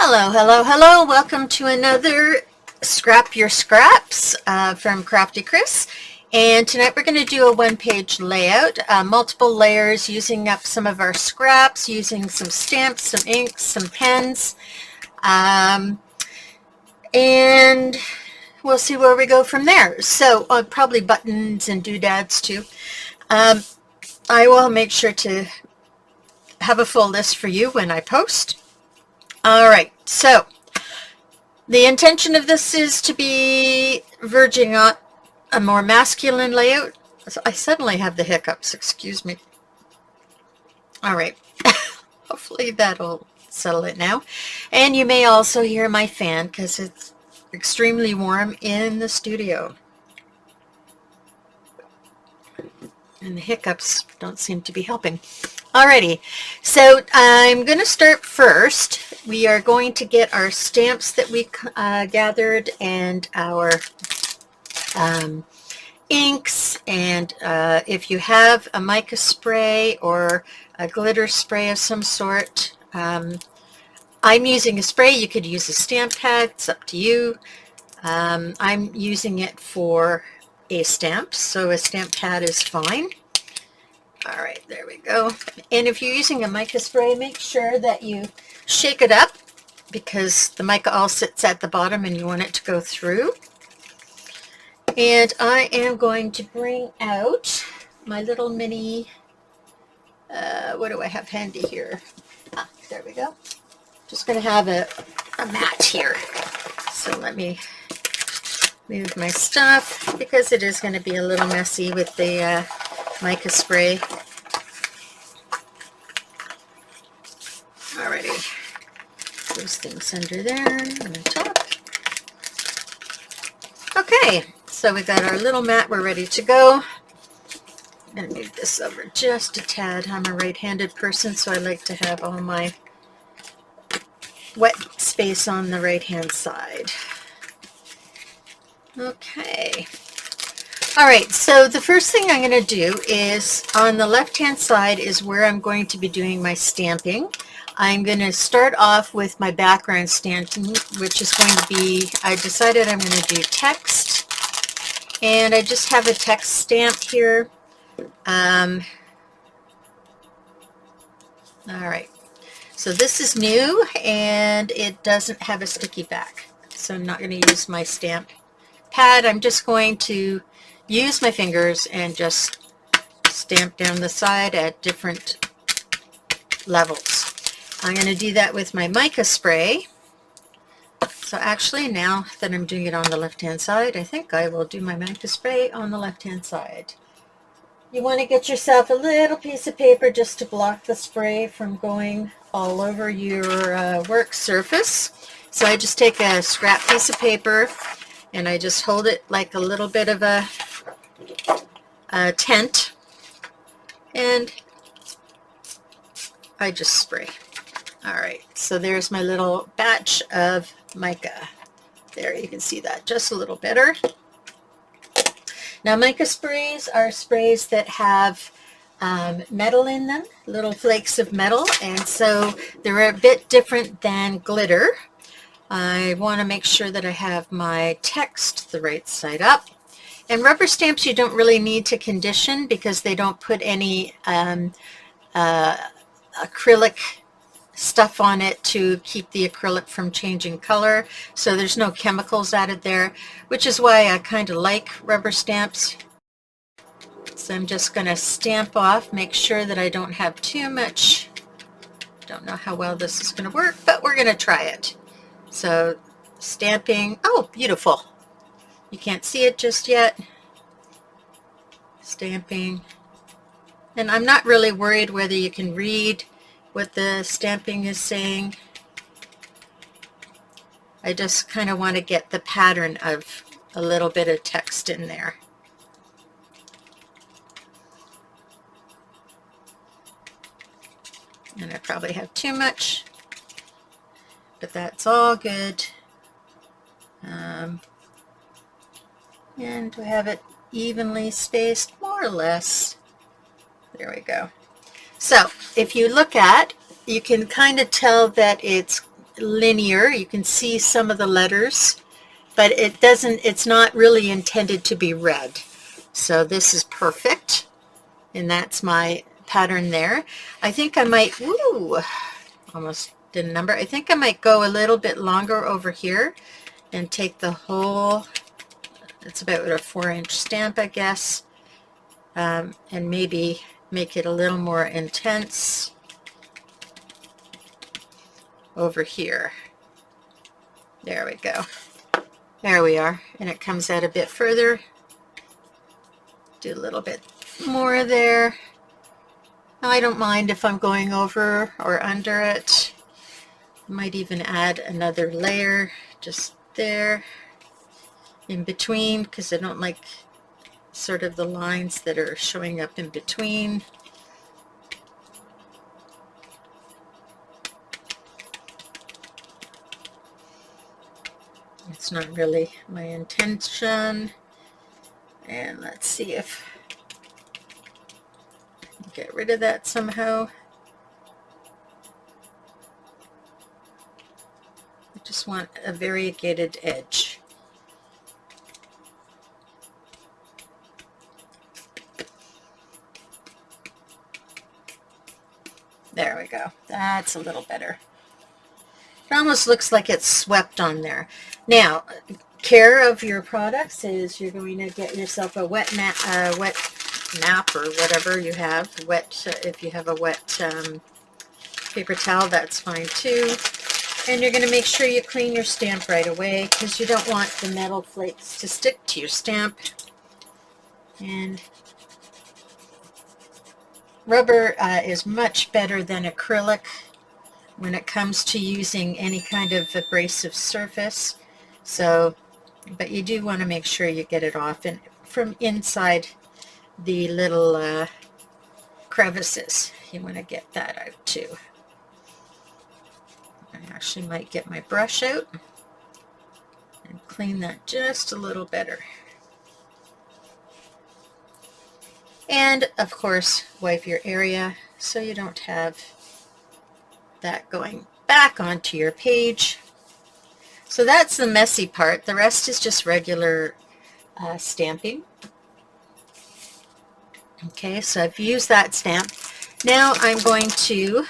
Hello, hello, hello. Welcome to another Scrap Your Scraps from Crafty Chris. And tonight we're going to do a one-page layout, multiple layers, using up some of our scraps, using some stamps, some inks, some pens. And we'll see where we go from there. So probably buttons and doodads too. I will make sure to have a full list for you when I post. All right, so the intention of this is to be verging on a more masculine layout. So I suddenly have the hiccups, excuse me. All right, hopefully that'll settle it now. And you may also hear my fan because it's extremely warm in the studio. And the hiccups don't seem to be helping. Alrighty, so I'm going to start first. We are going to get our stamps that we gathered and our inks, and if you have a mica spray or a glitter spray of some sort, I'm using a spray. You could use a stamp pad, it's up to you. I'm using it for a stamp, so a stamp pad is fine. All right, there we go. And if you're using a mica spray, make sure that you shake it up because the mica all sits at the bottom and you want it to go through. And I am going to bring out my little mini, what do I have handy here? There we go. Just going to have a mat here. So let me move my stuff because it is going to be a little messy with the mica spray. Alrighty, those things under there on the top. Okay, so we got our little mat, we're ready to go. I'm going to move this over just a tad. I'm a right-handed person, so I like to have all my wet space on the right-hand side. Okay. All right, so the first thing I'm going to do is on the left-hand side is where I'm going to be doing my stamping. I'm going to start off with my background stamping, which is going to be, I decided I'm going to do text, and I just have a text stamp here. All right, so this is new and it doesn't have a sticky back, so I'm not going to use my stamp pad. I'm just going to use my fingers and just stamp down the side at different levels. I'm going to do that with my mica spray. So actually, now that I'm doing it on the left-hand side, I think I will do my mica spray on the left-hand side. You want to get yourself a little piece of paper just to block the spray from going all over your work surface. So I just take a scrap piece of paper and I just hold it like a little bit of a tent, and I just spray. All right, so there's my little batch of mica. There, you can see that just a little better. Now, mica sprays are sprays that have metal in them, little flakes of metal, and so they're a bit different than glitter. I want to make sure that I have my text the right side up. And rubber stamps you don't really need to condition because they don't put any acrylic stuff on it to keep the acrylic from changing color. So there's no chemicals added there, which is why I kind of like rubber stamps. So I'm just going to stamp off, make sure that I don't have too much. Don't know how well this is going to work, but we're going to try it. So stamping, oh, beautiful. You can't see it just yet. Stamping. And I'm not really worried whether you can read what the stamping is saying. I just kind of want to get the pattern of a little bit of text in there. And I probably have too much, but that's all good. And to have it evenly spaced, more or less. There we go. So if you look at, you can kind of tell that it's linear. You can see some of the letters, but it's not really intended to be read. So this is perfect, and that's my pattern there. I think I might, woo, almost did a number. I think I might go a little bit longer over here and take the whole, it's about a 4-inch stamp, I guess, and maybe make it a little more intense over here. There we go. There we are. And it comes out a bit further. Do a little bit more there. Now, I don't mind if I'm going over or under it. I might even add another layer just there in between, because I don't like sort of the lines that are showing up in between. It's not really my intention. And let's see if I can get rid of that somehow. I just want a variegated edge. There we go. That's a little better. It almost looks like it's swept on there. Now, care of your products is you're going to get yourself a wet nap or whatever you have. If you have a wet paper towel, that's fine too. And you're going to make sure you clean your stamp right away, because you don't want the metal flakes to stick to your stamp. And rubber is much better than acrylic when it comes to using any kind of abrasive surface. So, but you do want to make sure you get it off and from inside the little crevices. You want to get that out too. I actually might get my brush out and clean that just a little better. And of course, wipe your area so you don't have that going back onto your page. So that's the messy part. The rest is just regular stamping. Okay, so I've used that stamp. Now I'm going to,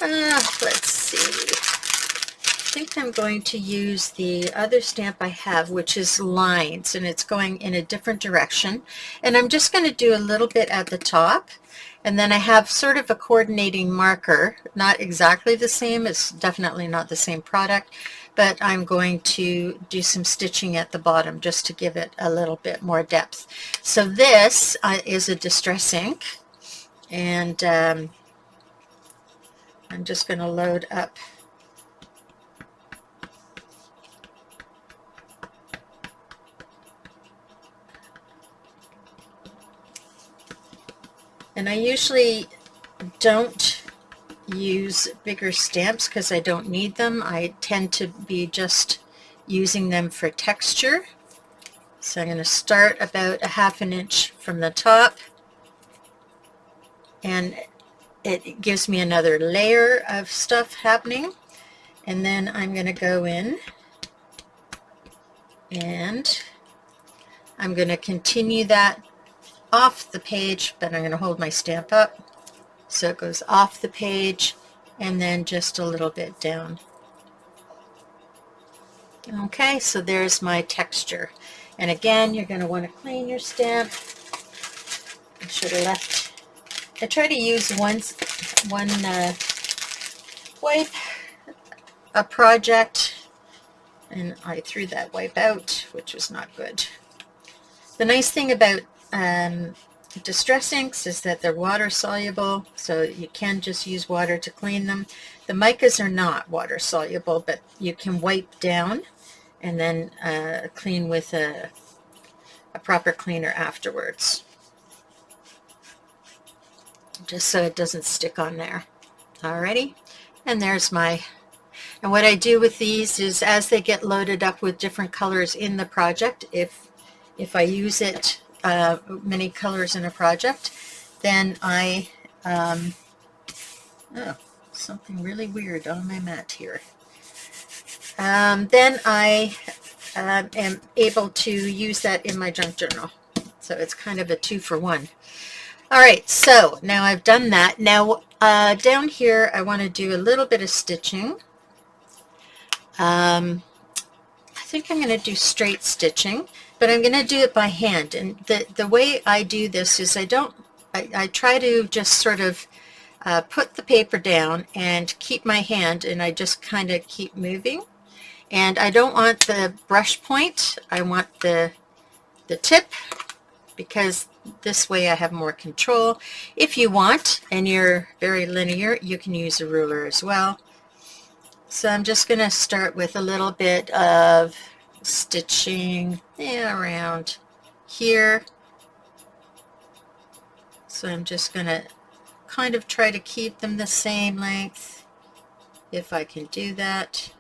let's see, I think I'm going to use the other stamp I have, which is lines, and it's going in a different direction. And I'm just going to do a little bit at the top. And then I have sort of a coordinating marker, not exactly the same, it's definitely not the same product, but I'm going to do some stitching at the bottom just to give it a little bit more depth. So this is a distress ink, and I'm just going to load up and I usually don't use bigger stamps because I don't need them. I tend to be just using them for texture. So I'm going to start about a ½ an inch from the top, and it gives me another layer of stuff happening. And then I'm going to go in and I'm going to continue that off the page, but I'm going to hold my stamp up so it goes off the page and then just a little bit down. Okay, so there's my texture. And again, you're going to want to clean your stamp. I should have left. I try to use one wipe a project, and I threw that wipe out, which was not good. The nice thing about distress inks is that they're water soluble, so you can just use water to clean them. The micas are not water soluble, but you can wipe down and then clean with a proper cleaner afterwards, just so it doesn't stick on there. Alrighty, and there's my, and what I do with these is as they get loaded up with different colors in the project, if I use it many colors in a project, then I something really weird on my mat here. Then I am able to use that in my junk journal. So it's kind of a 2-for-1. All right, so now I've done that. Now down here I want to do a little bit of stitching. I think I'm going to do straight stitching, but I'm going to do it by hand. And the way I do this is I try to just sort of put the paper down and keep my hand, and I just kind of keep moving. And I don't want the brush point, I want the tip, because this way I have more control. If you want, and you're very linear, you can use a ruler as well. So I'm just going to start with a little bit of stitching around here. So I'm just going to kind of try to keep them the same length, if I can do that.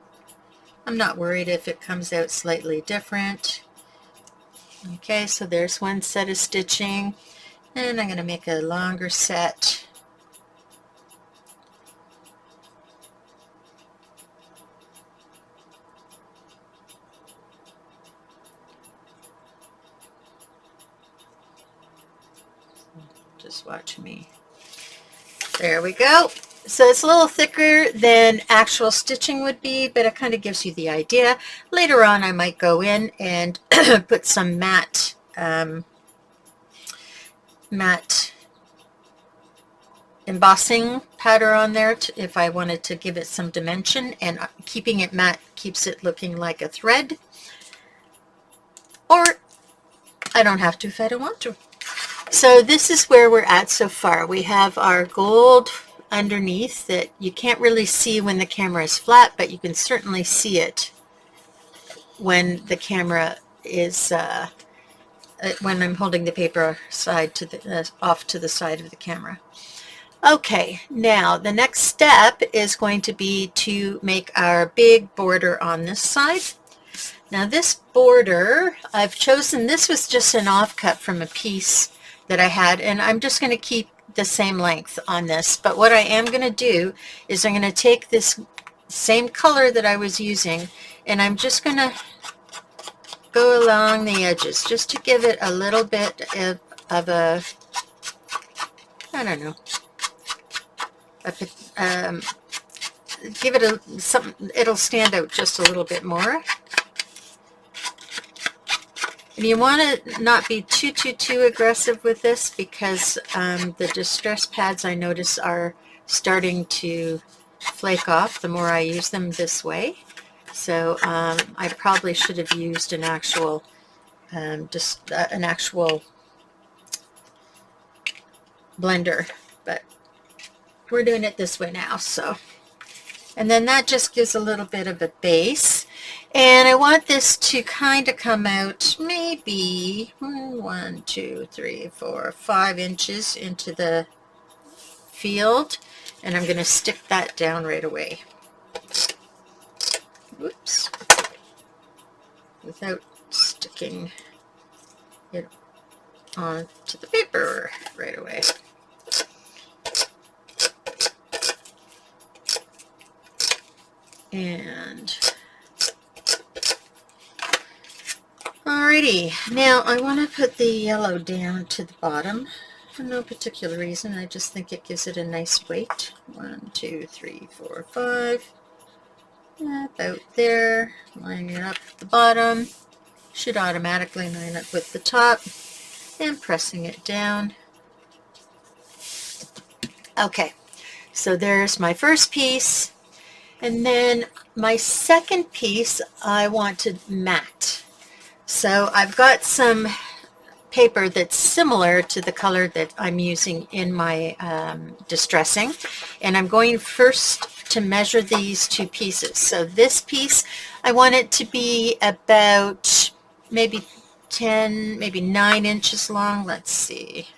I'm not worried if it comes out slightly different. Okay, so there's one set of stitching, and I'm going to make a longer set. Just watch me. There we go. So it's a little thicker than actual stitching would be, but it kind of gives you the idea. Later on I might go in and put some matte embossing powder on there if I wanted to give it some dimension, and keeping it matte keeps it looking like a thread. Or I don't have to if I don't want to. So this is where we're at so far. We have our gold underneath that you can't really see when the camera is flat, but you can certainly see it when the camera is when I'm holding the paper side to the off to the side of the camera. Okay, now the next step is going to be to make our big border on this side. Now this border, I've chosen, this was just an offcut from a piece that I had, and I'm just going to keep the same length on this. But what I am going to do is I'm going to take this same color that I was using, and I'm just going to go along the edges just to give it a little bit of a, I don't know, give it a something, it'll stand out just a little bit more. And you want to not be too aggressive with this, because the distress pads I notice are starting to flake off the more I use them this way. So I probably should have used an actual blender, but we're doing it this way now. So, and then that just gives a little bit of a base. And I want this to kind of come out maybe 1, 2, 3, 4, 5 inches into the field. And I'm going to stick that down right away. Whoops. Without sticking it onto the paper right away. And alrighty, now I want to put the yellow down to the bottom for no particular reason. I just think it gives it a nice weight. 1, 2, 3, 4, 5. About there. Lining it up at the bottom. Should automatically line up with the top. And pressing it down. Okay, so there's my first piece. And then my second piece I want to matte. So I've got some paper that's similar to the color that I'm using in my distressing, and I'm going first to measure these two pieces. So this piece, I want it to be about maybe 10, maybe 9 inches long. Let's see,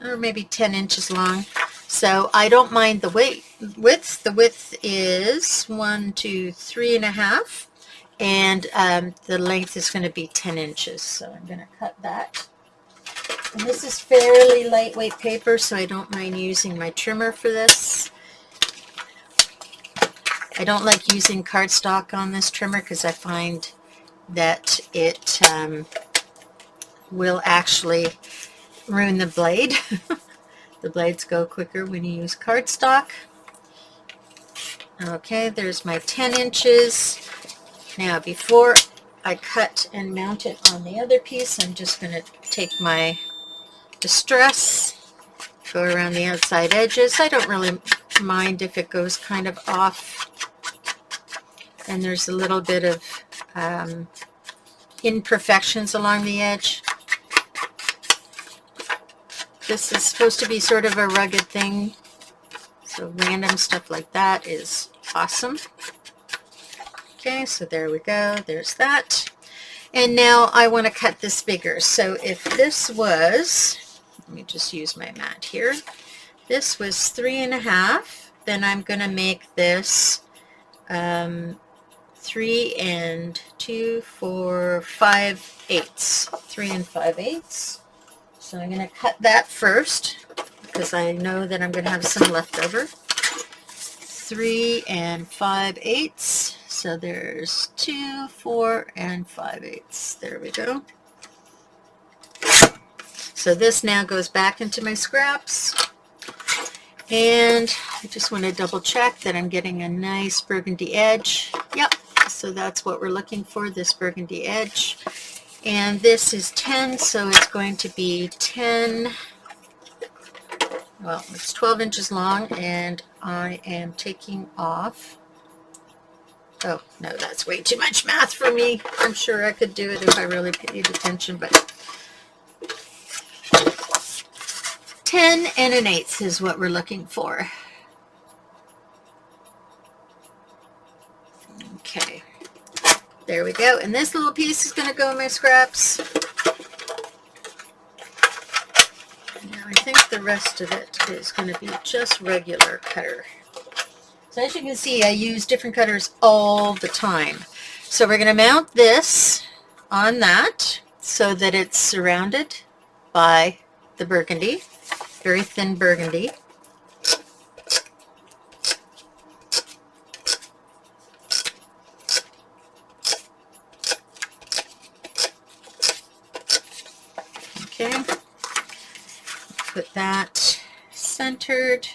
or maybe 10 inches long. So I don't mind the width. The width is 1, 2, 3.5, and the length is going to be 10 inches. So I'm going to cut that. And this is fairly lightweight paper, so I don't mind using my trimmer for this. I don't like using cardstock on this trimmer because I find that it will actually ruin the blade. The blades go quicker when you use cardstock. Okay, there's my 10 inches. Now before I cut and mount it on the other piece, I'm just going to take my distress, go around the outside edges. I don't really mind if it goes kind of off and there's a little bit of imperfections along the edge. This is supposed to be sort of a rugged thing, so random stuff like that is awesome. Okay, so there we go, there's that. And now I want to cut this bigger. So if this was, let me just use my mat here, this was 3.5, then I'm going to make this 3 and 2, 4, 5/8, 3 and 5/8. So I'm going to cut that first because I know that I'm going to have some left over. 3 and 5/8. So there's 2, 4, and 5/8. There we go. So this now goes back into my scraps. And I just want to double check that I'm getting a nice burgundy edge. Yep. So that's what we're looking for, this burgundy edge. And this is 10, so it's going to be 10, well, it's 12 inches long, and I am taking off, oh, no, that's way too much math for me. I'm sure I could do it if I really paid attention, but 10 and 1/8 is what we're looking for. Okay. There we go. And this little piece is going to go in my scraps. Now I think the rest of it is going to be just regular cutter. So as you can see, I use different cutters all the time. So we're going to mount this on that so that it's surrounded by the burgundy, very thin burgundy. Okay, put that centered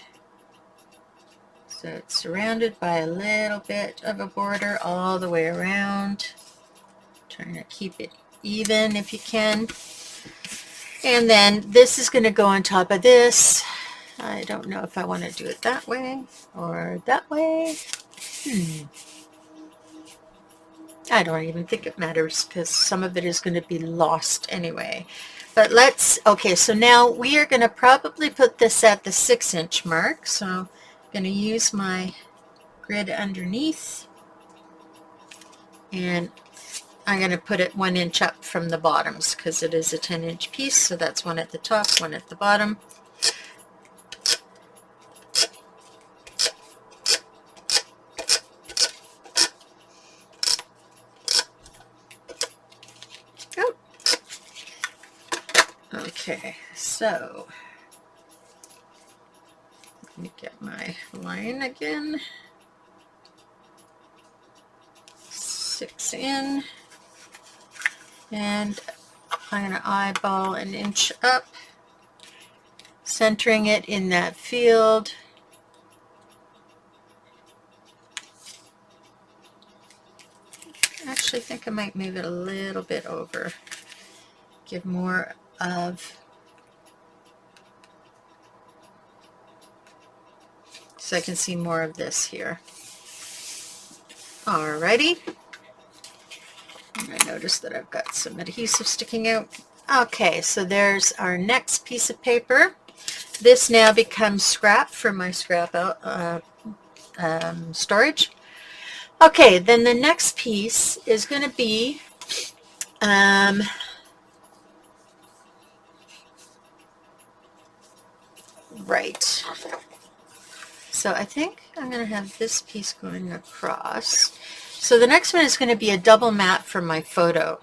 so it's surrounded by a little bit of a border all the way around. Trying to keep it even if you can. And then this is going to go on top of this. I don't know if I want to do it that way or that way. I don't even think it matters because some of it is going to be lost anyway. But let's, okay, so now we are going to probably put this at the 6-inch mark. So I'm going to use my grid underneath. And I'm going to put it 1 inch up from the bottoms because it is a 10-inch piece. So that's one at the top, one at the bottom. Okay, so let me get my line again. 6 in, and I'm going to eyeball 1 inch up, centering it in that field. I actually think I might move it a little bit over, give more of, so I can see more of this here. Alrighty. And I noticed that I've got some adhesive sticking out. Okay, so there's our next piece of paper. This now becomes scrap for my scrap out storage. Okay, then the next piece is going to be right. So I think I'm going to have this piece going across. So the next one is going to be a double mat for my photo.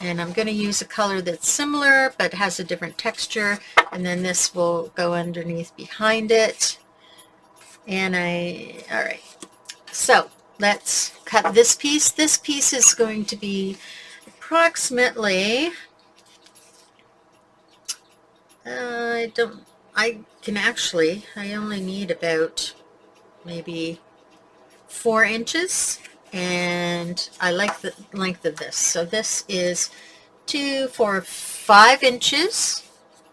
And I'm going to use a color that's similar but has a different texture, and then this will go underneath behind it. And all right, so let's cut this piece. This piece is going to be approximately, I only need about maybe 4 inches, and I like the length of this. So this is 2, 4, 5 inches,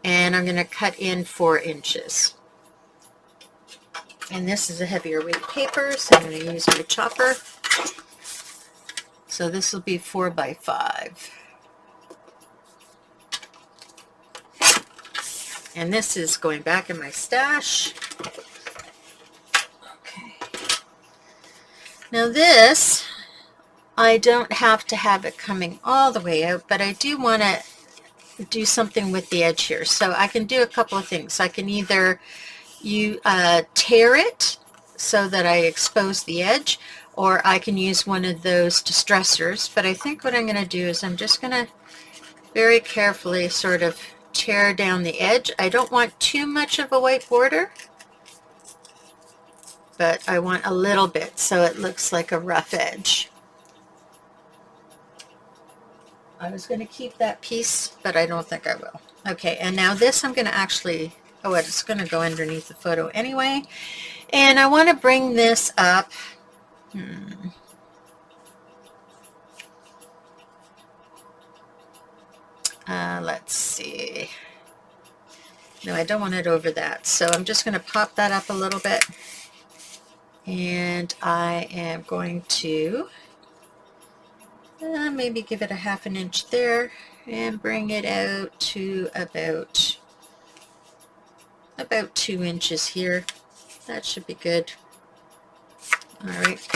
and I'm going to cut in 4 inches. And this is a heavier weight paper, so I'm going to use my chopper. So this will be 4 by 5. And this is going back in my stash. Okay. Now this, I don't have to have it coming all the way out, but I do want to do something with the edge here. So I can do a couple of things. I can either tear it so that I expose the edge, or I can use one of those distressors. But I think what I'm going to do is I'm just going to very carefully sort of tear down the edge. I don't want too much of a white border, but I want a little bit so it looks like a rough edge. I was going to keep that piece, but I don't think I will. Okay, and now this I'm going to actually, oh, it's going to go underneath the photo anyway. And I want to bring this up. Let's see. No, I don't want it over that. So I'm just going to pop that up a little bit. And I am going to maybe give it a 1/2 inch there and bring it out to about 2 inches here. That should be good. All right.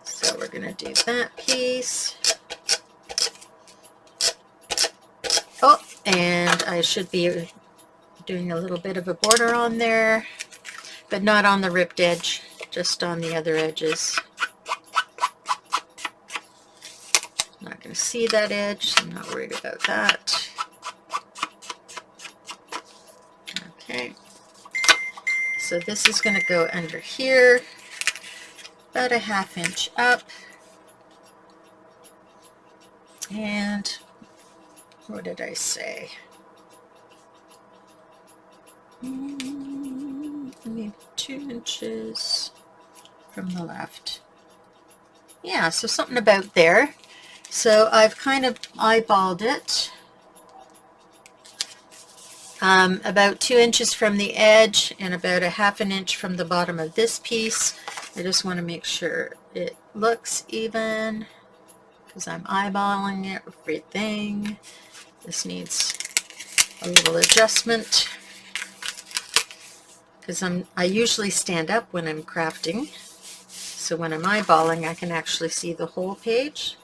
So we're going to do that piece. Oh, and I should be doing a little bit of a border on there, but not on the ripped edge, just on the other edges. I'm not going to see that edge, so I'm not worried about that. Okay, so this is going to go under here, about a 1/2 inch up, and what did I say? I need 2 inches from the left. Yeah, so something about there. So I've kind of eyeballed it. About 2 inches from the edge and about a 1/2 inch from the bottom of this piece. I just want to make sure it looks even because I'm eyeballing everything. This needs a little adjustment because I usually stand up when I'm crafting, so when I'm eyeballing I can actually see the whole page.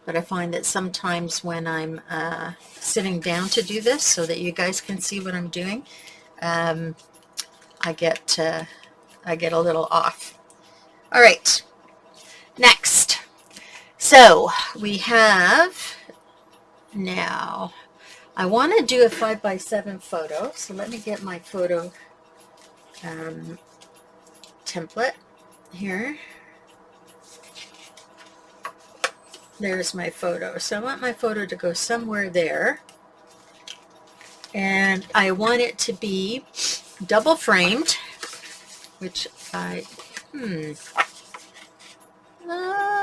But I find that sometimes when I'm sitting down to do this so that you guys can see what I'm doing, I get a little off. All right, next. So we have now, I want to do a 5 by 7 photo. So let me get my photo template here. There's my photo. So I want my photo to go somewhere there. And I want it to be double framed, which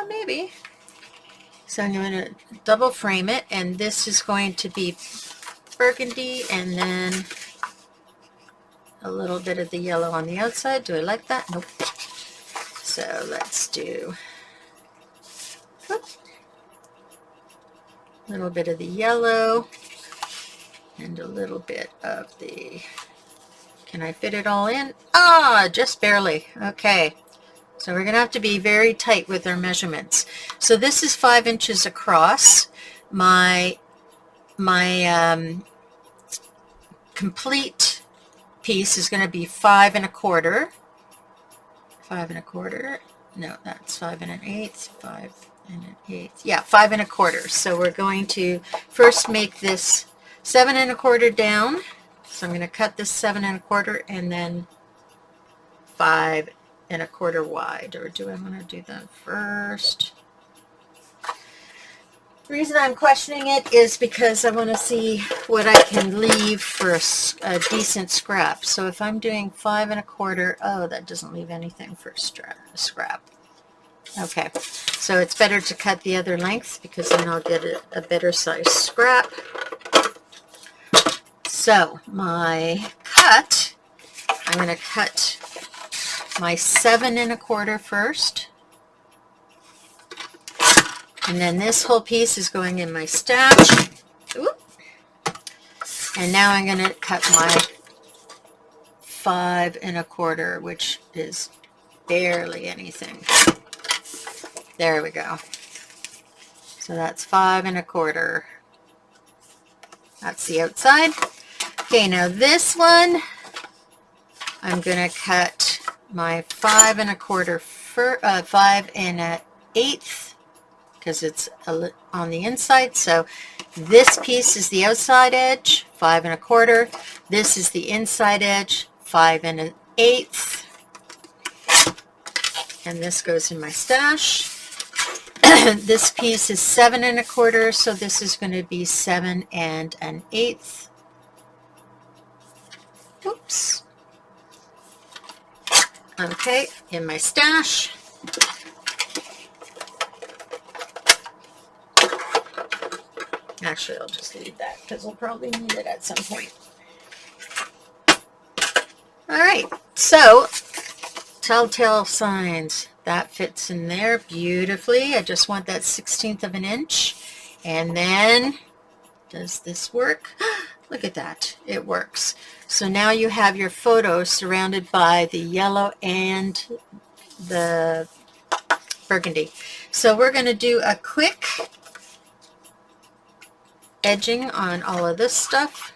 maybe. So I'm going to double frame it, and this is going to be burgundy and then a little bit of the yellow on the outside. Do I like that? Nope. So let's do a little bit of the yellow and a little bit of the, can I fit it all in? Ah, just barely. Okay. So we're going to have to be very tight with our measurements. So this is 5 inches across. My complete piece is going to be 5 1/4. 5 1/4. No, that's 5 1/8. 5 1/8. Yeah, 5 1/4. So we're going to first make this 7 1/4 down. So I'm going to cut this 7 1/4 and then 5 1/4 wide. Or do I want to do that first? The reason I'm questioning it is because I want to see what I can leave for a decent scrap. So if I'm doing 5 1/4, oh, that doesn't leave anything for scrap. Okay, so it's better to cut the other length because then I'll get a better size scrap. So my cut, I'm going to cut my 7 1/4 first. And then this whole piece is going in my stash. Oop. And now I'm going to cut my 5 1/4, which is barely anything. There we go. So that's 5 1/4. That's the outside. Okay, now this one, I'm going to cut my 5 1/4 for 5 1/8 because it's on the inside. So this piece is the outside edge, 5 1/4. This is the inside edge, 5 1/8. And this goes in my stash. This piece is 7 1/4, so this is going to be 7 1/8. Oops. Okay, in my stash. Actually, I'll just leave that because we'll probably need it at some point. All right, so telltale signs. That fits in there beautifully. I just want that 1/16 of an inch. And then, does this work? Look at that. It works. So now you have your photo surrounded by the yellow and the burgundy. So we're going to do a quick edging on all of this stuff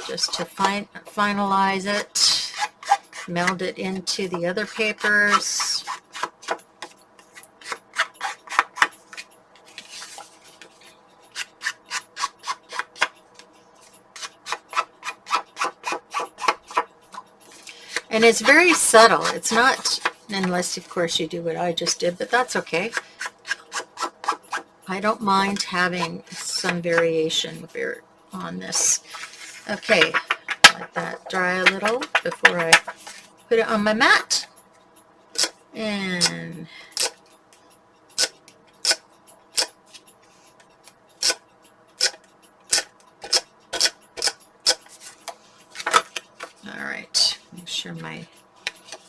just to finalize it, meld it into the other papers. And it's very subtle. It's not, unless of course you do what I just did, but that's okay. I don't mind having some variation on this. Okay, let that dry a little before I put it on my mat. And all right, make sure my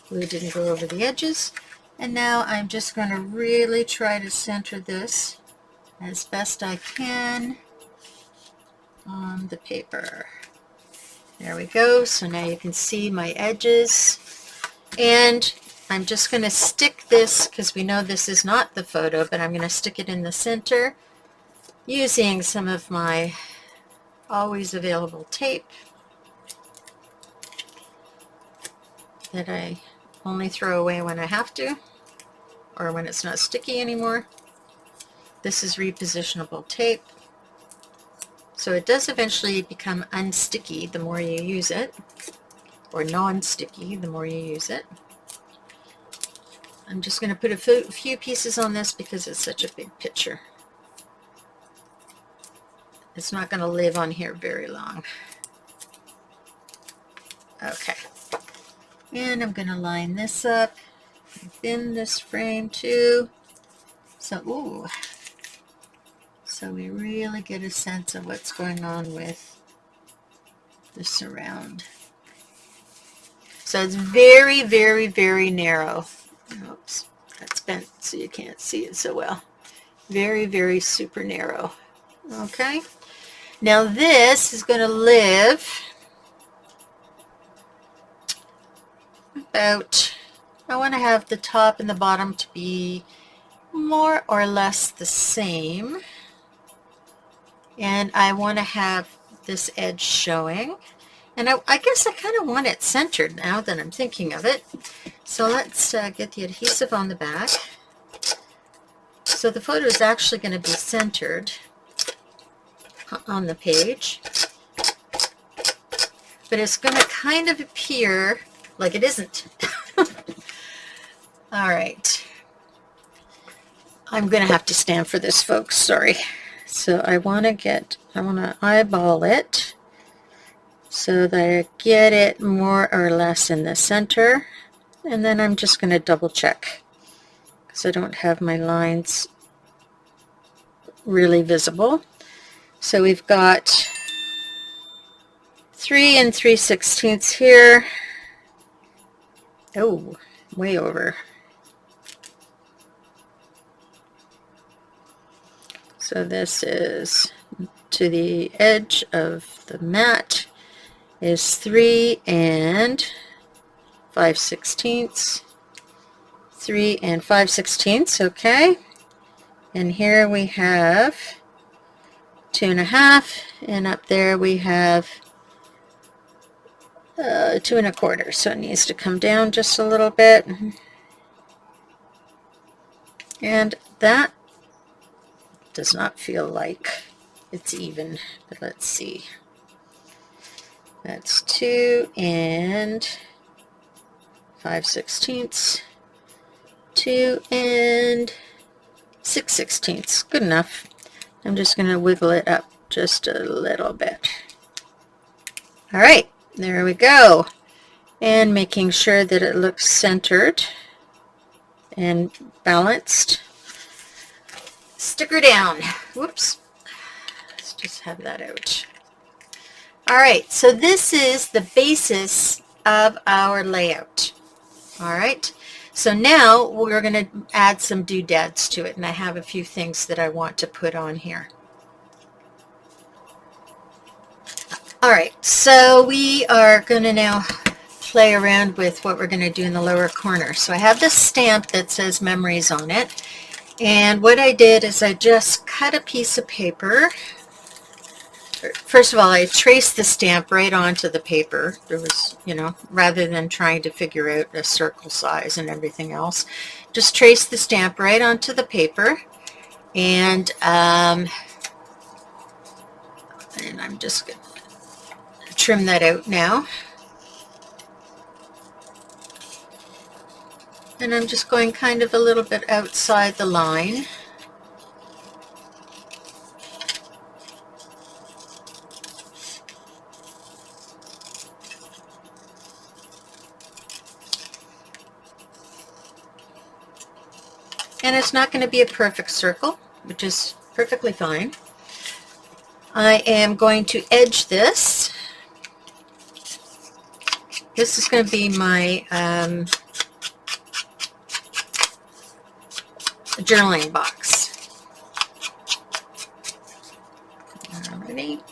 glue didn't go over the edges. And now I'm just going to really try to center this as best I can on the paper. There we go. So now you can see my edges. And I'm just going to stick this, because we know this is not the photo, but I'm going to stick it in the center using some of my always available tape that I only throw away when I have to, or when it's not sticky anymore. This is repositionable tape. So it does eventually become unsticky the more you use it, or non-sticky the more you use it. I'm just going to put a few pieces on this because it's such a big picture. It's not going to live on here very long. Okay. And I'm going to line this up within this frame too. So, ooh. So we really get a sense of what's going on with the surround. So it's very, very, very narrow. Oops, that's bent so you can't see it so well. Very, very super narrow. Okay. Now this is going to live about, I want to have the top and the bottom to be more or less the same. And I want to have this edge showing. And I guess I kind of want it centered now that I'm thinking of it. So let's get the adhesive on the back. So the photo is actually going to be centered on the page, but it's going to kind of appear like it isn't. All right. I'm going to have to stand for this, folks. Sorry. So I want to eyeball it so that I get it more or less in the center. And then I'm just going to double check because I don't have my lines really visible. So we've got 3 3/16 here. Oh, way over. So this is to the edge of the mat is 3 5/16. 3 5/16, okay. And here we have 2 1/2, and up there we have 2 1/4. So it needs to come down just a little bit. And that does not feel like it's even, but let's see. That's 2 5/16, 2 6/16. Good enough. I'm just going to wiggle it up just a little bit. All right, there we go. And making sure that it looks centered and balanced. Sticker down. Whoops. Let's just have that out. All right, so this is the basis of our layout. All right, so now we're going to add some doodads to it, and I have a few things that I want to put on here. All right, so we are going to now play around with what we're going to do in the lower corner. So I have this stamp that says memories on it. And what I did is I just cut a piece of paper. First of all, I traced the stamp right onto the paper. There was, rather than trying to figure out a circle size and everything else, just trace the stamp right onto the paper. And I'm just going to trim that out now. And I'm just going kind of a little bit outside the line. And it's not going to be a perfect circle, which is perfectly fine. I am going to edge this. This is going to be my journaling box. Alrighty.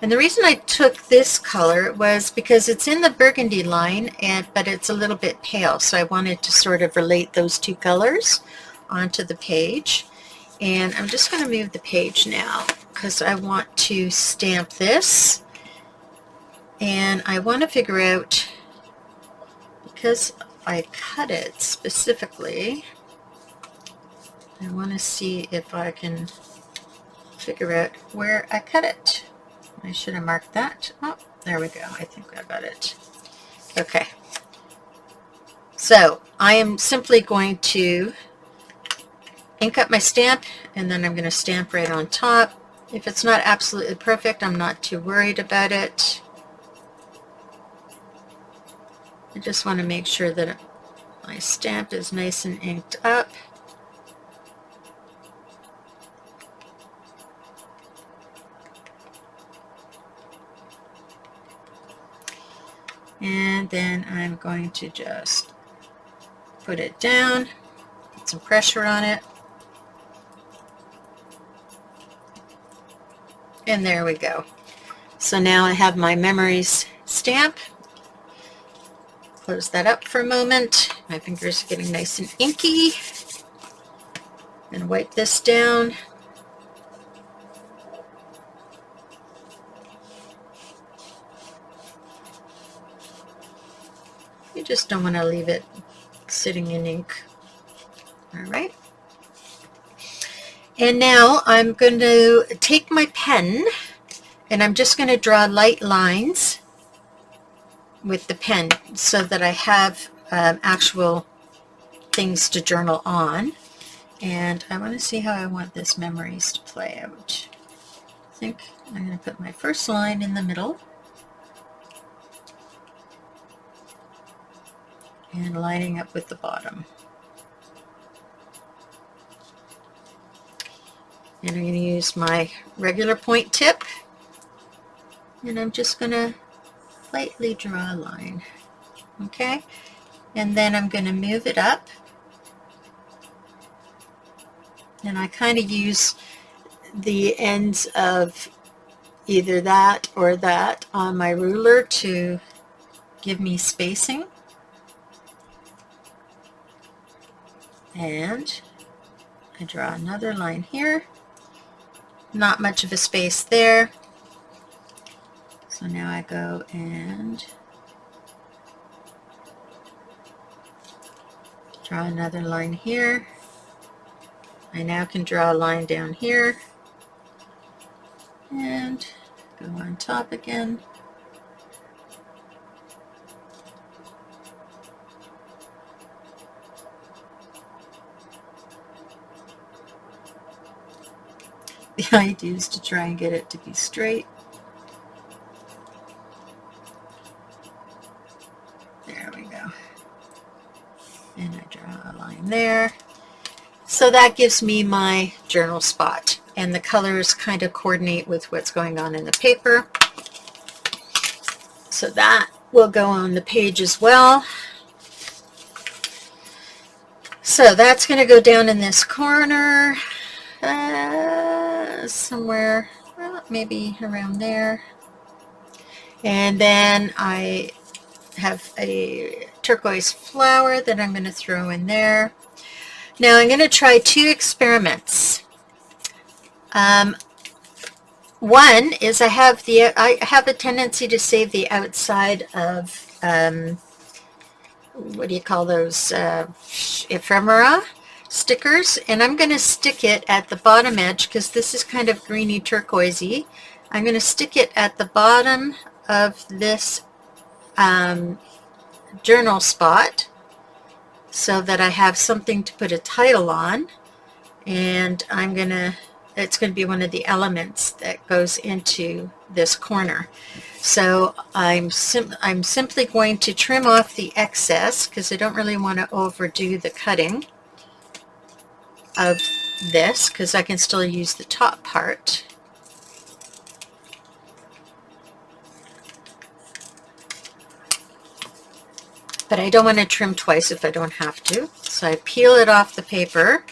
And the reason I took this color was because it's in the burgundy line, but it's a little bit pale, so I wanted to sort of relate those two colors onto the page. And I'm just going to move the page now because I want to stamp this, and I want to figure out, because I cut it specifically, I want to see if I can figure out where I cut it. I should have marked that. Oh, there we go. I think I got it. Okay. So I am simply going to ink up my stamp, and then I'm going to stamp right on top. If it's not absolutely perfect, I'm not too worried about it. I just want to make sure that my stamp is nice and inked up. And then I'm going to just put it down, put some pressure on it. And there we go. So now I have my memories stamp. Close that up for a moment. My fingers are getting nice and inky. And wipe this down. You just don't want to leave it sitting in ink. All right. And now I'm going to take my pen and I'm just going to draw light lines with the pen so that I have actual things to journal on. And I want to see how I want this memories to play out. I think I'm going to put my first line in the middle and lining up with the bottom. And I'm going to use my regular point tip, and I'm just going to lightly draw a line. Okay, and then I'm going to move it up, and I kind of use the ends of either that or that on my ruler to give me spacing. And I draw another line here. Not much of a space there. So now I go and draw another line here. I now can draw a line down here and go on top again. The idea is to try and get it to be straight. There we go. And I draw a line there. So that gives me my journal spot, and the colors kind of coordinate with what's going on in the paper. So that will go on the page as well. So that's going to go down in this corner, somewhere, well, maybe around there. And then I have a turquoise flower that I'm going to throw in there. Now I'm going to try two experiments. One is I have a tendency to save the outside of what do you call those, ephemera stickers, and I'm going to stick it at the bottom edge because this is kind of greeny turquoisey. I'm going to stick it at the bottom of this journal spot so that I have something to put a title on, and it's going to be one of the elements that goes into this corner. So I'm simply going to trim off the excess because I don't really want to overdo the cutting of this because I can still use the top part. But I don't want to trim twice if I don't have to. So I peel it off the paper,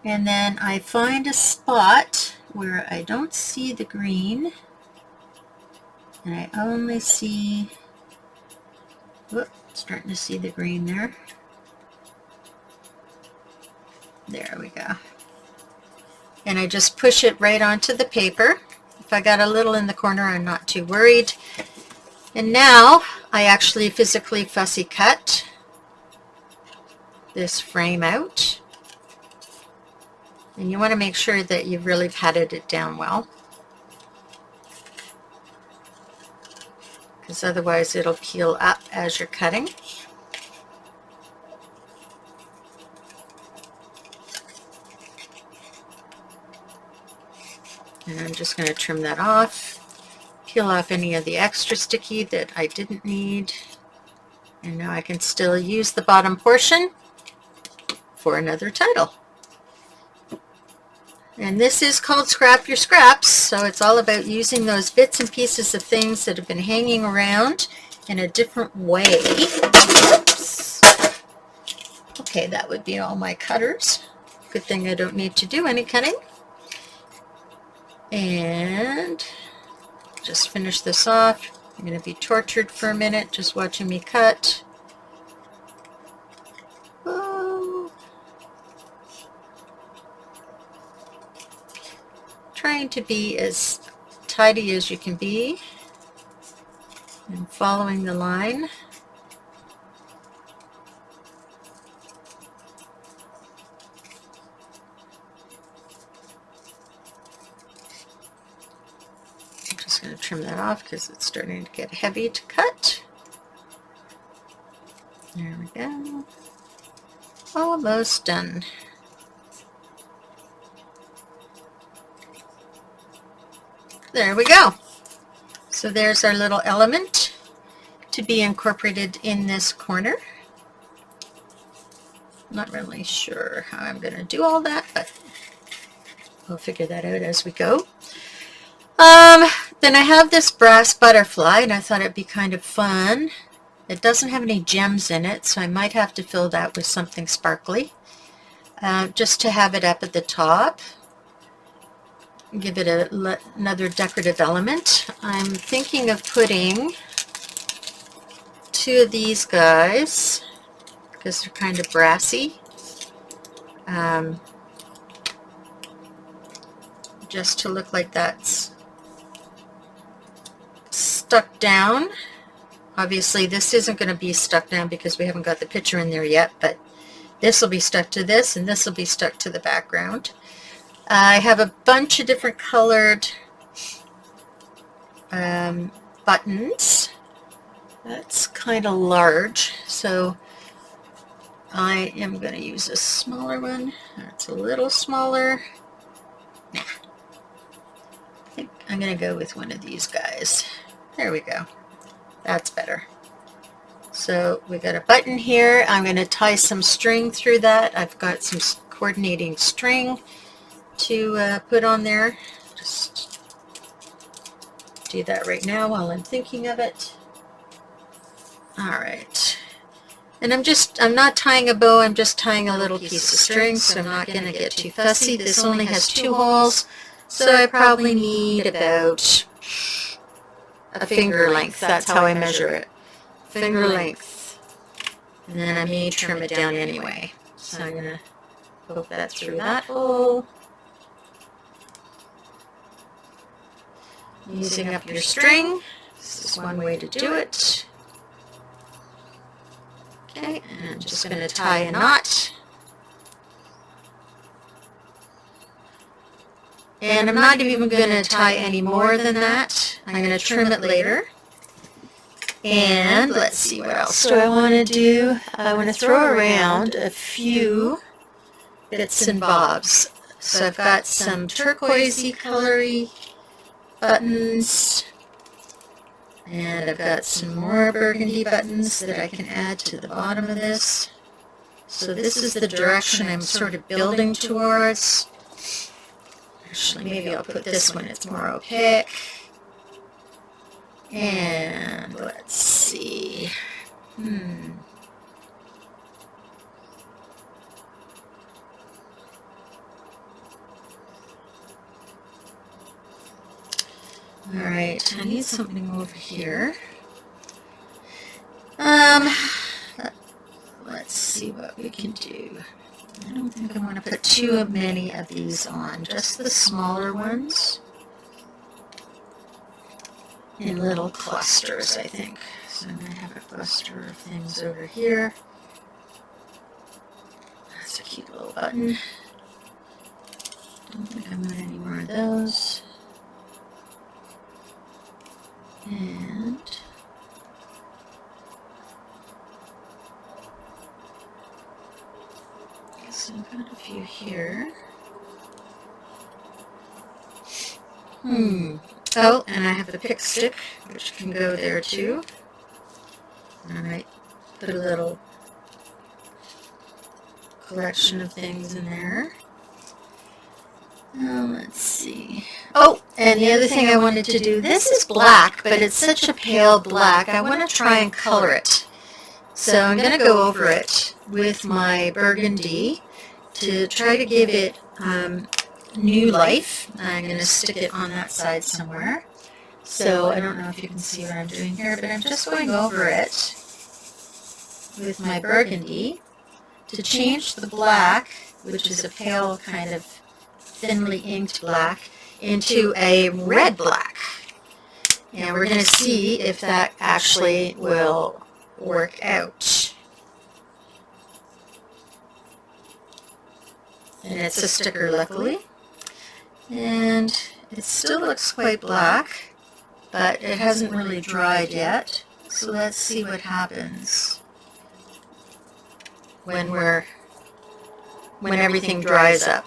and then I find a spot where I don't see the green, and I only see, whoop, starting to see the green there. There we go. And I just push it right onto the paper. If I got a little in the corner, I'm not too worried. And now I actually physically fussy cut this frame out. And you want to make sure that you've really patted it down well, because otherwise it'll peel up as you're cutting. And I'm just going to trim that off, peel off any of the extra sticky that I didn't need, and now I can still use the bottom portion for another title. And this is called Scrap Your Scraps, so it's all about using those bits and pieces of things that have been hanging around in a different way. Oops. Okay, that would be all my cutters. Good thing I don't need to do any cutting. And just finish this off. I'm going to be tortured for a minute just watching me cut. Oh. Trying to be as tidy as you can be and following the line. just going to trim that off because it's starting to get heavy to cut. There we go. Almost done. There we go. So there's our little element to be incorporated in this corner. Not really sure how I'm going to do all that, but we'll figure that out as we go. Then I have this brass butterfly, and I thought it'd be kind of fun. It doesn't have any gems in it, so I might have to fill that with something sparkly, just to have it up at the top. Give it another decorative element. I'm thinking of putting 2 of these guys, because they're kind of brassy. Just to look like that's stuck down. Obviously this isn't going to be stuck down because we haven't got the picture in there yet, but this will be stuck to this and this will be stuck to the background. I have a bunch of different colored buttons. That's kind of large, so I am going to use a smaller one. That's a little smaller. Nah. I think I'm going to go with one of these guys. There we go. That's better. So we got a button here. I'm going to tie some string through that. I've got some coordinating string to put on there. Just do that right now while I'm thinking of it. All right. And I'm not tying a bow, I'm just tying a little piece of string, so I'm not going to get too fussy. This only has 2 holes, so I probably need about a finger length. That's how I measure it. Finger length. And then I may trim it down anyway. So I'm going to poke that through that hole. Using up your string. This is one way to do it. Okay, and I'm just going to tie a knot. And I'm not even going to tie any more than that. I'm going to trim it later. And let's see, what else do I want to do? I want to throw around a few bits and bobs. So I've got some turquoisey colory buttons. And I've got some more burgundy buttons that I can add to the bottom of this. So this is the direction I'm sort of building towards. Actually, maybe I'll put this one, it's more opaque. And let's see. Alright, I need something over here. Let's see what we can do. I don't think I want to put too many of these on, just the smaller ones. In little clusters, I think. So I'm going to have a cluster of things over here. That's a cute little button. Don't think I want any more of those. And so I've got a few here. Oh, and I have a pick stick, which can go there too. I might put a little collection of things in there. Let's see. Oh, and the other thing I wanted to do, this is black, but it's such a pale black. I want to try and color it. So I'm going to go over it with my burgundy to try to give it new life. I'm going to stick it on that side somewhere. So I don't know if you can see what I'm doing here, but I'm just going over it with my burgundy to change the black, which is a pale kind of thinly inked black, into a red black. And we're going to see if that actually will work out. And it's a sticker, luckily. And it still looks quite black. but it hasn't really dried yet. So let's see what happens when everything dries up.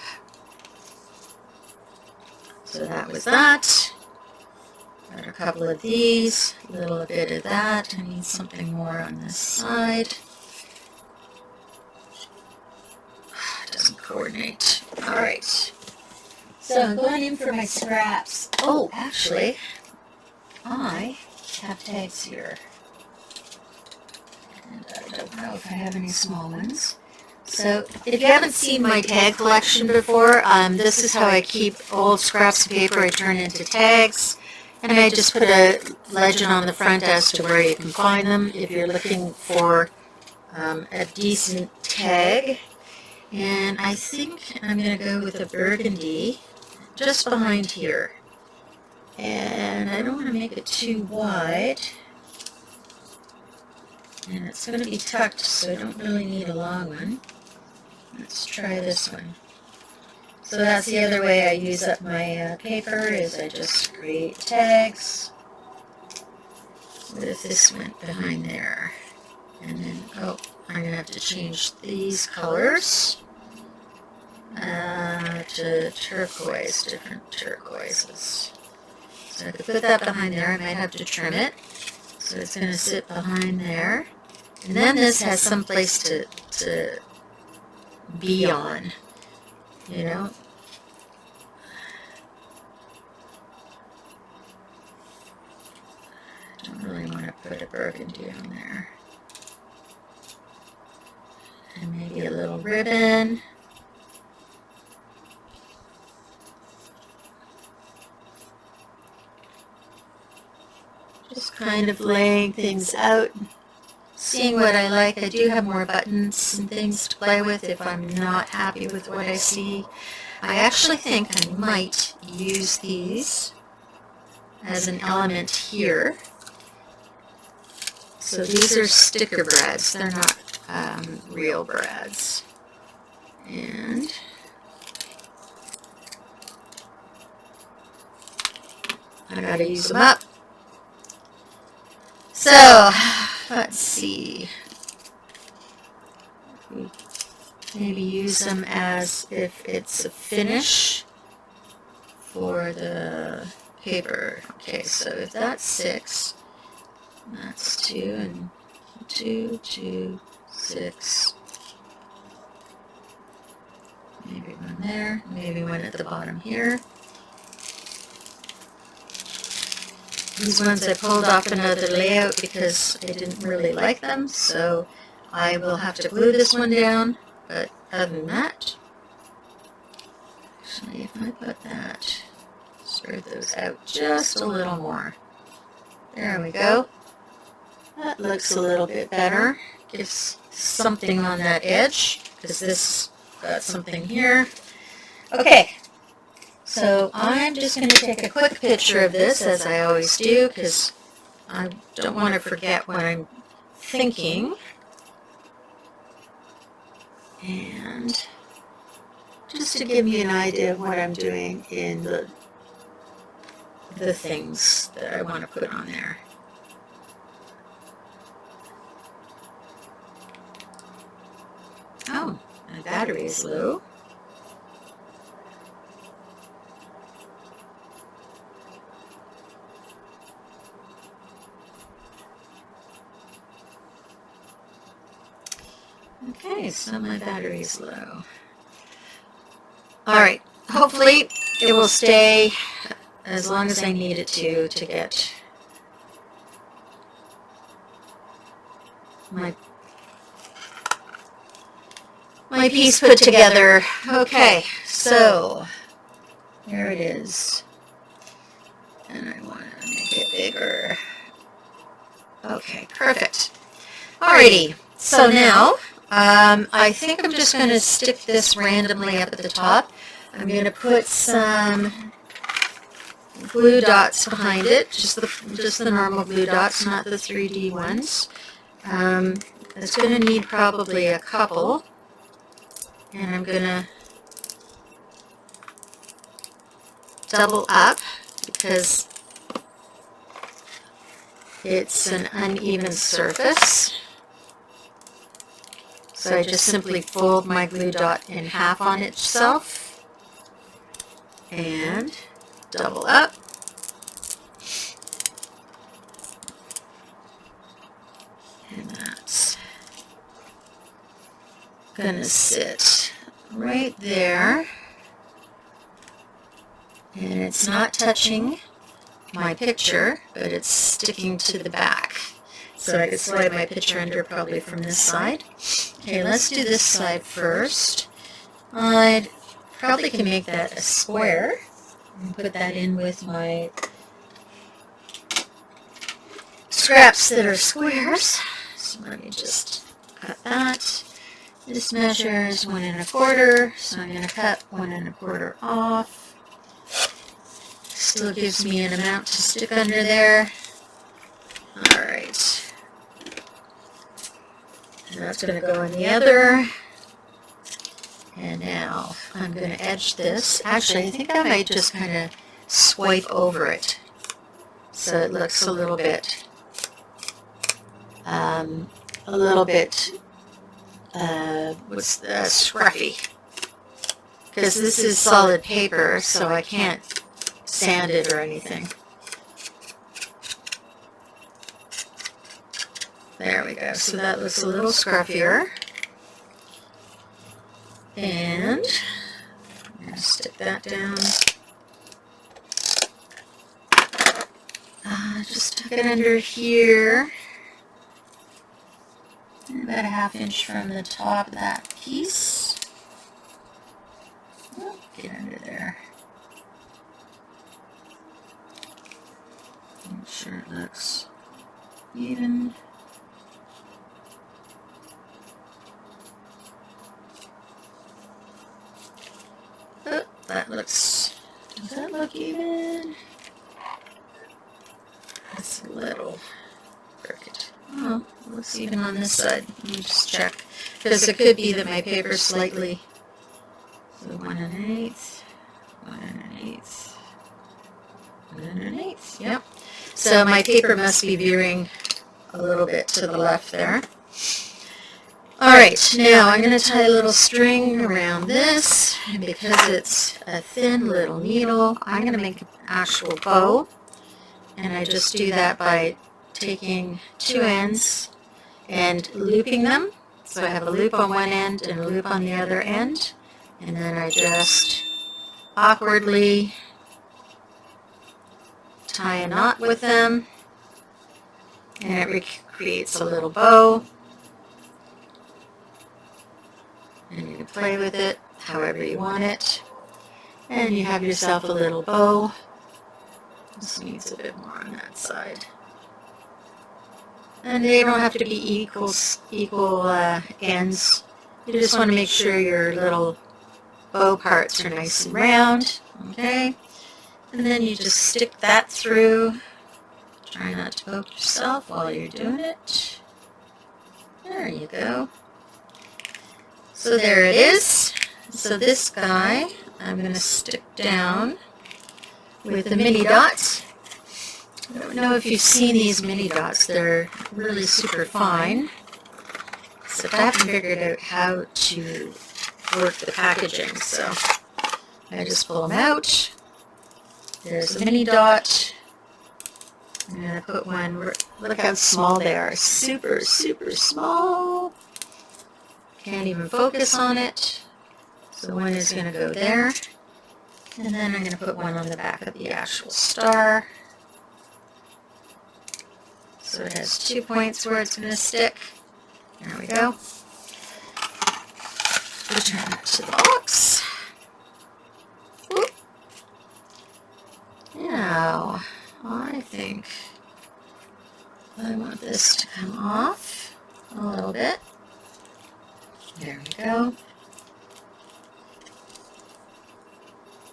So that was that. Got a couple of these, a little bit of that. I need something more on this side. It doesn't coordinate. All right. So I'm going in for my scraps. Oh, actually, I have tags here. And I don't know if I have any small ones. So if you haven't seen my tag collection before, this is how I keep old scraps of paper. I turn into tags. And I just put a legend on the front as to where you can find them if you're looking for a decent tag. And I think I'm going to go with a burgundy just behind here. And I don't want to make it too wide. And it's going to be tucked, so I don't really need a long one. Let's try this one. So that's the other way I use up my paper, is I just create tags with this one behind there. And then, oh, I'm going to have to change these colors to turquoise, different turquoises. So I could put that behind there. I might have to trim it. So it's going to sit behind there. And then this has some place to be on, you know. I don't really want to put a burgundy on there. And maybe a little ribbon. Just kind of laying things out, seeing what I like. I do have more buttons and things to play with if I'm not happy with what I see. I actually think I might use these as an element here. So these are sticker brads. They're not real brads. And I gotta use them up. So, let's see. Maybe use them as if it's a finish for the paper. Okay, so if that's 6, that's 2 and 2, 2, 6. Maybe one there, maybe one at the bottom here. These ones I pulled off another layout because I didn't really like them, so I will have to glue this one down. But other than that, actually, if I put that, spread those out just a little more. There we go. That looks a little bit better. Gives something on that edge, because this got something here. Okay. So I'm just going to take a quick picture of this, as I always do, because I don't want to forget what I'm thinking. And just to give me an idea of what I'm doing in the things that I want to put on there. Oh, my battery is low. Okay, so my battery is low. Alright, hopefully it will stay as long as I need it to get my piece put together. Okay, so there it is. And I want to make it bigger. Okay, perfect. Alrighty, so now I think I'm just going to stick this randomly up at the top. I'm going to put some glue dots behind it, just the normal glue dots, not the 3D ones. It's going to need probably a couple, and I'm going to double up because it's an uneven surface. So I just simply fold my glue dot in half on itself and double up. And that's gonna sit right there. And it's not touching my picture, but it's sticking to the back. So I could slide my picture under probably from this side. Okay, let's do this side first. I probably can make that a square and put that in with my scraps that are squares. So let me just cut that. This measures 1 1/4, so I'm going to cut 1 1/4 off. Still gives me an amount to stick under there. Alright. That's going to go in the other. And now I'm going to edge this. Actually, I think I might just kind of swipe over it so it looks a little bit scruffy. Because this is solid paper, so I can't sand it or anything. There we go. So that looks a little scruffier. And I'm going to stick that down. Just tuck it under here. And about a 1/2 inch from the top of that piece. Oh, get under there. Make sure it looks even. Oh, that looks, does that look even? That's a little crooked. Oh, it looks even on this side. Let me just check. Because it could be that my paper's slightly, so 1 1/8, 1 1/8, 1 1/8, yep. So my paper must be veering a little bit to the left there. Alright, now I'm going to tie a little string around this, and because it's a thin little needle, I'm going to make an actual bow, and I just do that by taking 2 ends and looping them. So I have a loop on one end and a loop on the other end, and then I just awkwardly tie a knot with them, and it creates a little bow. And you can play with it however you want it. And you have yourself a little bow. This needs a bit more on that side. And they don't have to be equal ends. You just want to make sure your little bow parts are nice and round. Okay? And then you just stick that through. Try not to poke yourself while you're doing it. There you go. So there it is. So this guy I'm going to stick down with the mini dots. I don't know if you've seen these mini dots. They're really super fine. So I haven't figured out how to work the packaging. So I just pull them out. There's a mini dot. I'm going to put one. Look how small they are. Super, super small. Can't even focus on it. So one is going to go there. And then I'm going to put one on the back of the actual star. So it has 2 points where it's going to stick. There we go. Return that to the box. Whoop. Now, I think I want this to come off a little bit. There we go.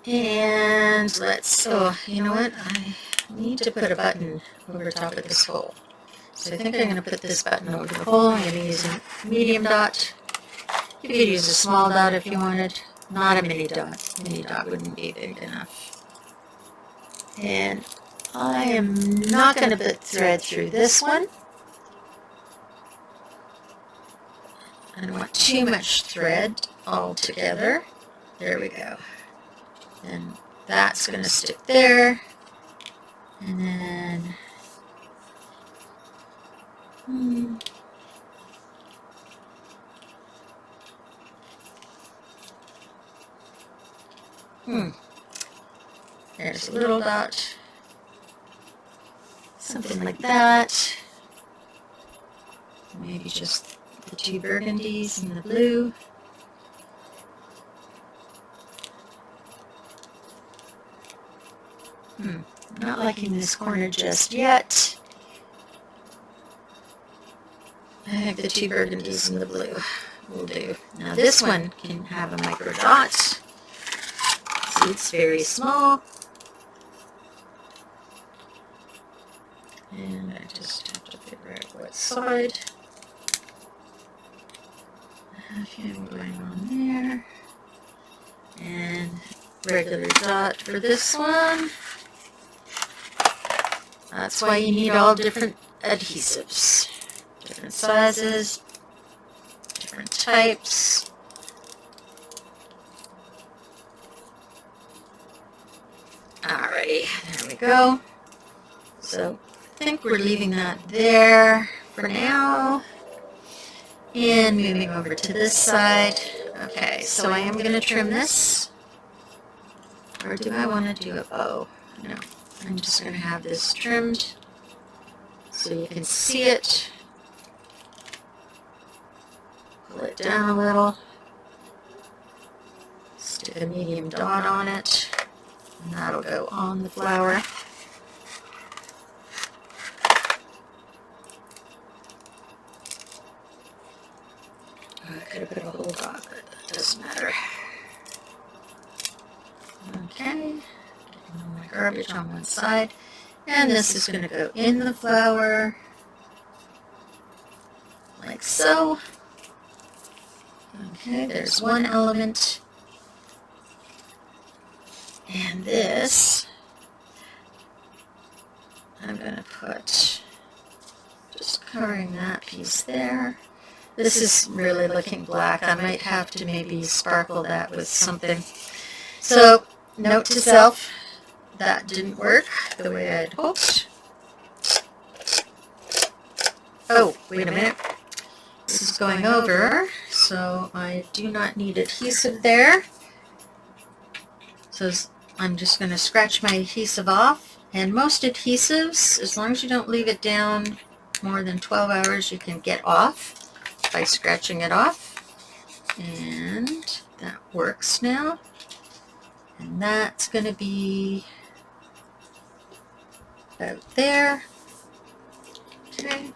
And let's, oh, you know what? I need to put a button over top of this hole. So I think I'm going to put this button over the hole. I'm going to use a medium dot. You could use a small dot if you wanted. Not a mini dot. Mini dot wouldn't be big enough. And I am not going to put thread through this one. I don't want too much thread all together. There we go. And that's going to stick there. And then there's a little dot. Something like that. Maybe just the two burgundies and the blue. Not liking this corner just yet. I think the two burgundies and the blue will do. Now this one can have a micro dot. See, it's very small. And I just have to figure out what side. I have him going on there. And regular dot for this one. That's why you need all different adhesives. Different sizes, different types. Alrighty, there we go. So I think we're leaving that there for now. And moving over to this side. Okay, so I am going to trim this. Or do I want to do a bow? No, I'm just going to have this trimmed so you can see it. Pull it down a little. Stick a medium dot on it. And that'll go on the flower. I could have put a whole dot, but that doesn't matter. Okay, getting all my garbage on one side. And this is going to go in the flower, like so. Okay, there's one element. And this, I'm going to put, just covering that piece there. This is really looking black. I might have to maybe sparkle that with something. So, note to self, that didn't work the way I'd hoped. Oh, wait a minute. This is going over, so I do not need adhesive there. So I'm just going to scratch my adhesive off. And most adhesives, as long as you don't leave it down more than 12 hours, you can get off by scratching it off. And that works now. And that's going to be about there. Okay.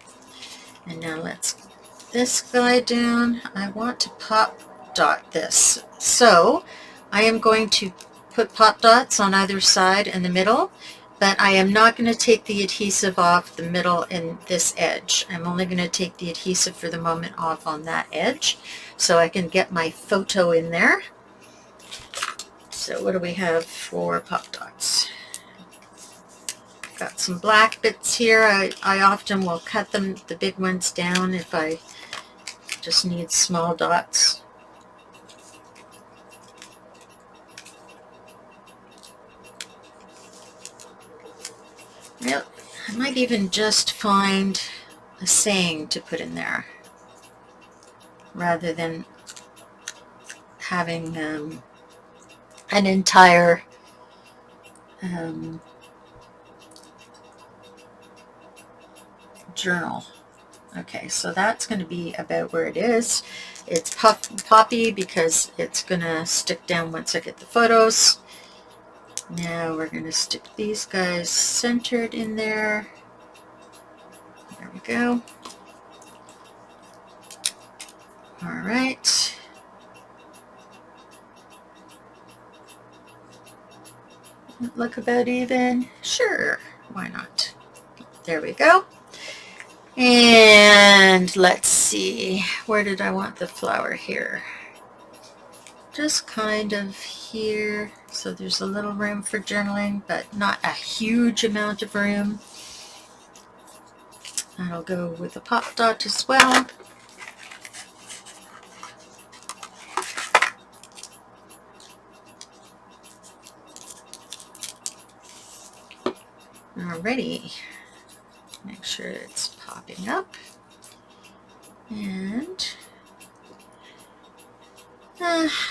And now let's get this guy down. I want to pop dot this. So I am going to put pop dots on either side in the middle, but I am not going to take the adhesive off the middle and this edge. I'm only going to take the adhesive for the moment off on that edge so I can get my photo in there. So what do we have for pop dots? Got some black bits here. I often will cut them, the big ones, down if I just need small dots. Well, I might even just find a saying to put in there rather than having an entire journal. Okay, so that's going to be about where it is. It's poppy because it's going to stick down once I get the photos. Now we're going to stick these guys centered in there. There we go. All right. Look about even? Sure, why not? There we go. And let's see, where did I want the flower here? just kind of here, so there's a little room for journaling, but not a huge amount of room. That'll go with the pop dot as well. Alrighty, make sure it's popping up, and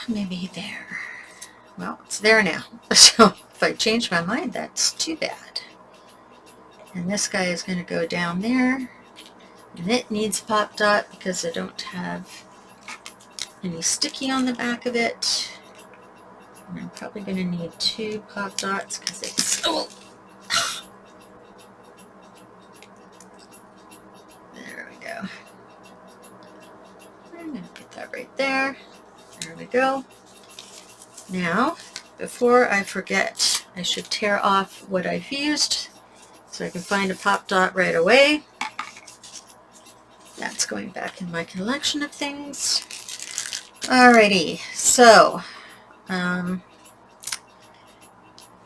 maybe there. Well, it's there now. So if I change my mind, that's too bad. And this guy is going to go down there, and it needs pop dot because I don't have any sticky on the back of it. And I'm probably going to need 2 pop dots because it's so. There we go. I'm going to put that right there. There we go. Now, before I forget, I should tear off what I've used so I can find a pop dot right away. That's going back in my collection of things. Alrighty, so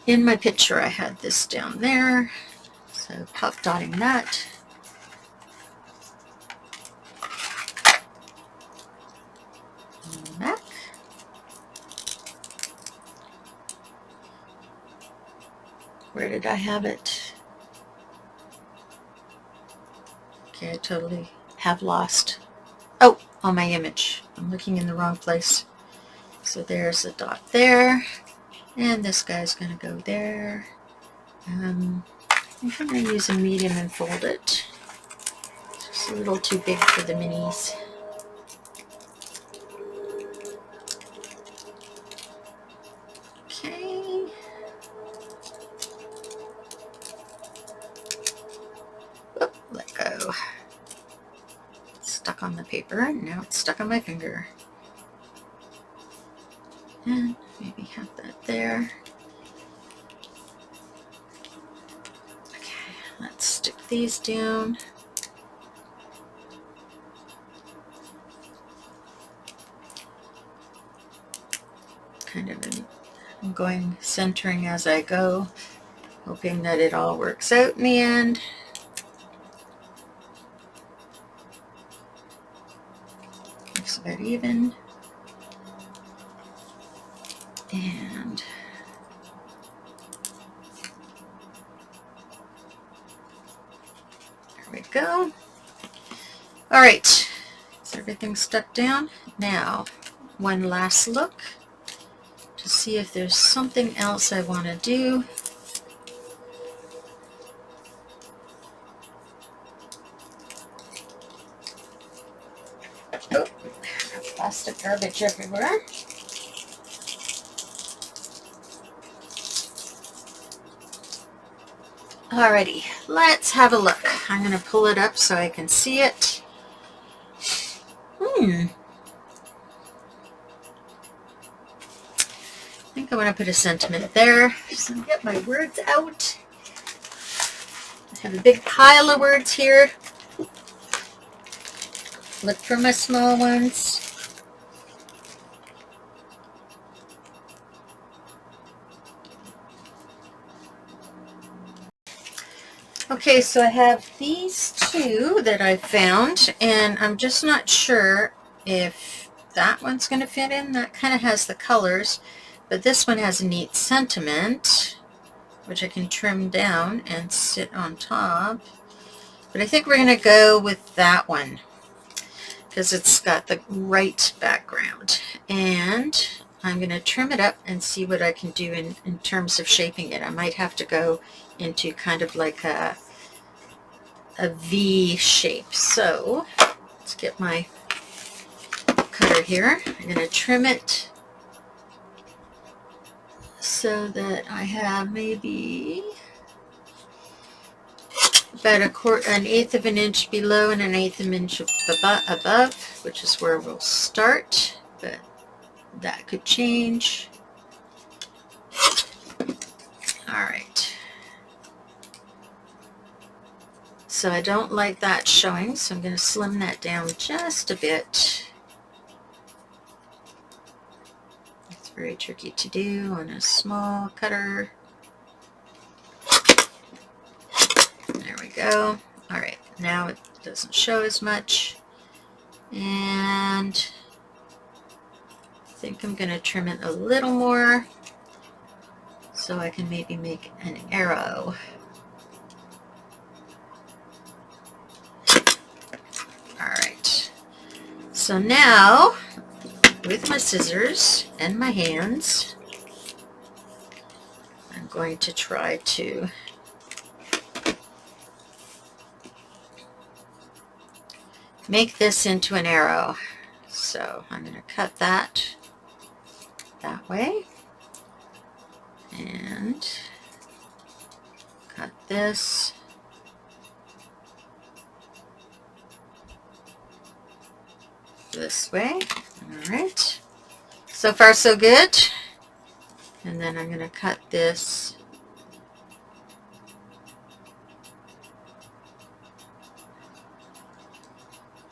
in my picture I had this down there, so pop dotting that. Back. Where did I have it? Okay, I totally have lost. Oh, on my image. I'm looking in the wrong place. So there's a dot there, and this guy's going to go there. I think I'm going to use a medium and fold it. It's just a little too big for the minis. Okay. Oop, let go. It's stuck on the paper. Now it's stuck on my finger. And maybe have that there. Okay, let's stick these down. Kind of I'm going centering as I go, hoping that it all works out in the end. Looks about even. And there we go. All right, is everything stuck down? Now, one last look to see if there's something else I want to do. Oh, plastic garbage everywhere. Alrighty, let's have a look. I'm going to pull it up so I can see it. I think I want to put a sentiment there. So get my words out. I have a big pile of words here. Look for my small ones. Okay, so I have these 2 that I found, and I'm just not sure if that one's going to fit in. That kind of has the colors, but this one has a neat sentiment, which I can trim down and sit on top. But I think we're going to go with that one because it's got the right background. And I'm going to trim it up and see what I can do in terms of shaping it. I might have to go into kind of like a V shape. So let's get my cutter here. I'm going to trim it so that I have maybe about an eighth of an inch below and an eighth of an inch above, which is where we'll start, but that could change. All right. So I don't like that showing, so I'm going to slim that down just a bit. very tricky to do on a small cutter. There we go. All right, now it doesn't show as much. And I think I'm going to trim it a little more so I can maybe make an arrow. All right. So now, with my scissors and my hands, I'm going to try to make this into an arrow. So I'm going to cut that way and cut this. This way. All right. So far so good. And then I'm going to cut this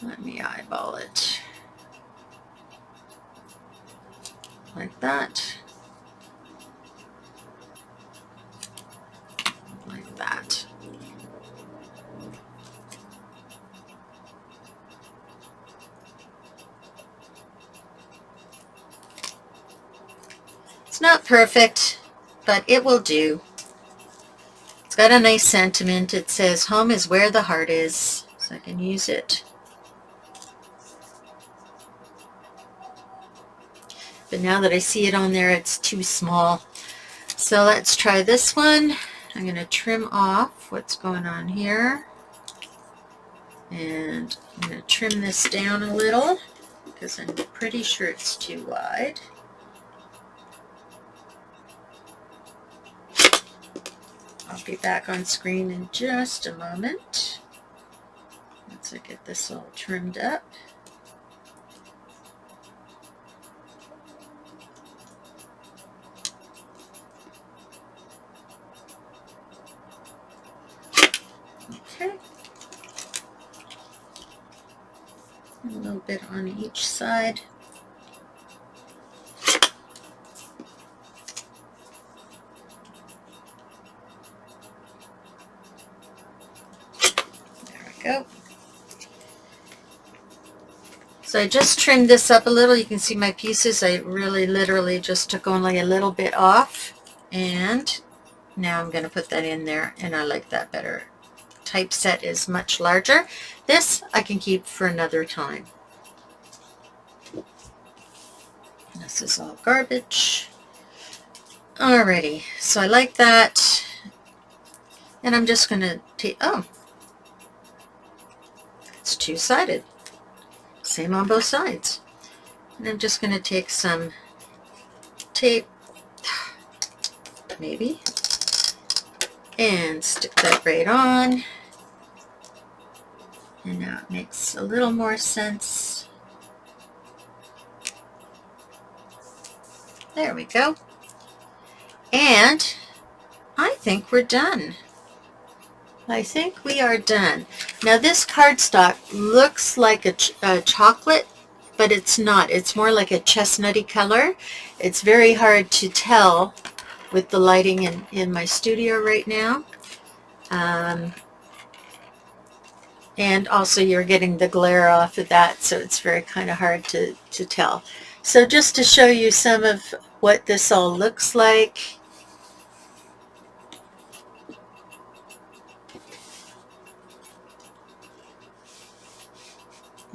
let me eyeball it like that, like that. It's not perfect, but it will do. It's got a nice sentiment. It says, "Home is where the heart is," so I can use it. But now that I see it on there, it's too small. So let's try this one. I'm going to trim off what's going on here. And I'm going to trim this down a little because I'm pretty sure it's too wide. I'll be back on screen in just a moment once I get this all trimmed up. Okay. A little bit on each side. Go. So I just trimmed this up a little. You can see my pieces. I really literally just took only a little bit off, and now I'm going to put that in there, and I like that better. Typeset is much larger. This I can keep for another time. This is all garbage. Alrighty, so I like that, and I'm just going to take, oh, it's two-sided, same on both sides. And I'm just going to take some tape, maybe, and stick that right on. And now it makes a little more sense. There we go. And I think we're done. I think we are done. Now this cardstock looks like a chocolate, but it's not. It's more like a chestnutty color. It's very hard to tell with the lighting in my studio right now. And also you're getting the glare off of that, so it's very kind of hard to tell. So just to show you some of what this all looks like.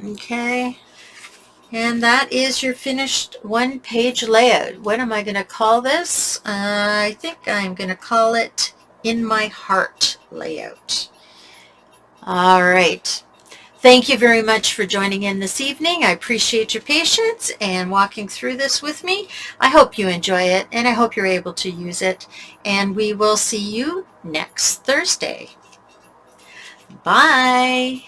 Okay, and that is your finished one-page layout. What am I going to call this? I think I'm going to call it In My Heart layout. All right. Thank you very much for joining in this evening. I appreciate your patience and walking through this with me. I hope you enjoy it, and I hope you're able to use it. And we will see you next Thursday. Bye.